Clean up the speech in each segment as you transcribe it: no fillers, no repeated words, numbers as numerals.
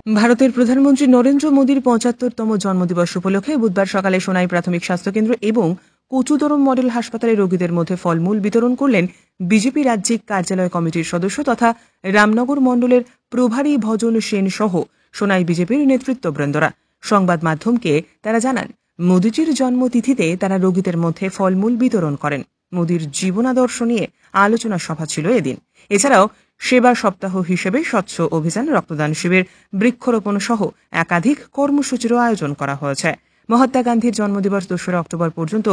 ভারতের প্রধানমন্ত্রী নরেন্দ্র মোদীর ৭৫তম জন্মদিবস উপলক্ষে বুধবার সকালে সোনাই প্রাথমিক স্বাস্থ্যকেন্দ্র এবং কচুদরম মডেল হাসপাতালে রোগীদের মধ্যে ফলমূল বিতরণ করলেন বিজেপি রাজ্যিক কার্যালয় কমিটির সদস্য তথা রামনগর মণ্ডলের প্রভারী ভজন সেন সহ সোনাই বিজেপির নেতৃত্ববৃন্দরা। সংবাদ মাধ্যমকে তারা জানান, মোদীজির জন্মতিথিতে তারা রোগীদের মধ্যে ফলমূল বিতরণ করেন। মোদীর জীবনাদর্শ নিয়ে আলোচনা সভা ছিল এদিন। এছাড়াও সেবা সপ্তাহ হিসেবে স্বচ্ছ অভিযান, রক্তদান শিবির, বৃক্ষরোপণ সহ একাধিক কর্মসূচিরও আয়োজন করা হয়েছে। মহাত্মা গান্ধীর জন্মদিবস ২রা অক্টোবর পর্যন্ত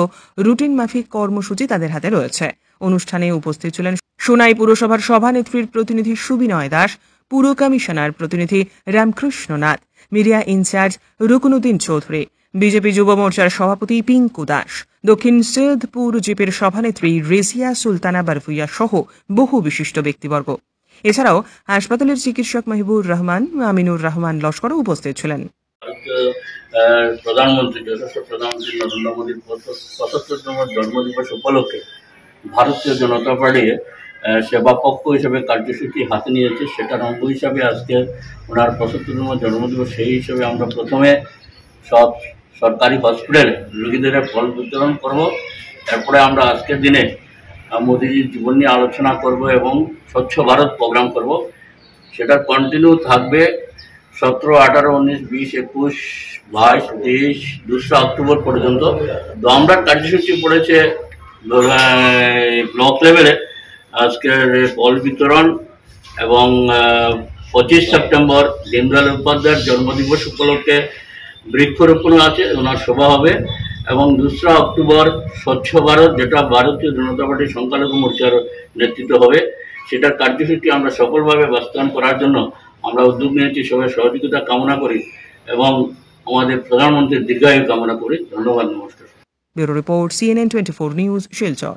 রুটিন মাফিক কর্মসূচি তাদের হাতে রয়েছে। অনুষ্ঠানে উপস্থিত ছিলেন সোনাই পুরসভার সভানেত্রীর প্রতিনিধি সুবিনয় দাস, পুর কমিশনার প্রতিনিধি Ramkrishna Nath, media incharge Rukunuddin Chowdhury, BJP যুব মোর্চার সভাপতি পিঙ্কু দাস, দক্ষিণ সৈয়দপুর জিপির সভানেত্রী রেজিয়া সুলতানা বারভুইয়া সহ বহু বিশিষ্ট ব্যক্তিবর্গ। এছাড়াও হাসপাতালের চিকিৎসক মাহিবুর রহমান, আমিনুর রহমান লস্করও উপস্থিত ছিলেন। প্রধানমন্ত্রী যশস্বী প্রধানমন্ত্রী নরেন্দ্র মোদীর ৭৫তম জন্মদিবস উপলক্ষে ভারতীয় জনতা পার্টি সেবা পক্ষ হিসেবে কার্যসূচি হাতে নিয়েছে। সেটার অঙ্গ হিসাবে আজকে ওনার ৭৫তম জন্মদিবস, সেই হিসেবে আমরা প্রথমে সব সরকারি হসপিটালে রোগীদের ফল বিতরণ করব। এরপরে আমরা আজকের দিনে মোদীজির জীবন নিয়ে আলোচনা করব এবং স্বচ্ছ ভারত প্রোগ্রাম করব। সেটা কন্টিনিউ থাকবে ১৭, ১৮, ১৯, ২০, ২১, ২২, ২৩, ২রা অক্টোবর পর্যন্ত। তো আমরা কার্যসূচি পড়েছে ব্লক লেভেলে আজকের ফল বিতরণ এবং ২৫ সেপ্টেম্বর দীনদয়াল উপাধ্যায়ের জন্মদিবস উপলক্ষে বৃক্ষরোপণ আছে, ওনার সভা হবে এবং ২রা অক্টোবর স্বচ্ছ ভারত, যেটা ভারতীয় জনতা পার্টির সংখ্যালঘু মোর্চার নেতৃত্ব হবে, সেটার কার্যসূচি আমরা সফলভাবে বাস্তবায়ন করার জন্য আমরা উদ্যোগ নিয়েছি। সবাই সহযোগিতা কামনা করি এবং আমাদের প্রধানমন্ত্রীর দীর্ঘায়ু কামনা করি। ধন্যবাদ, নমস্কার। Bureau report, CNN 24 news, Silchar.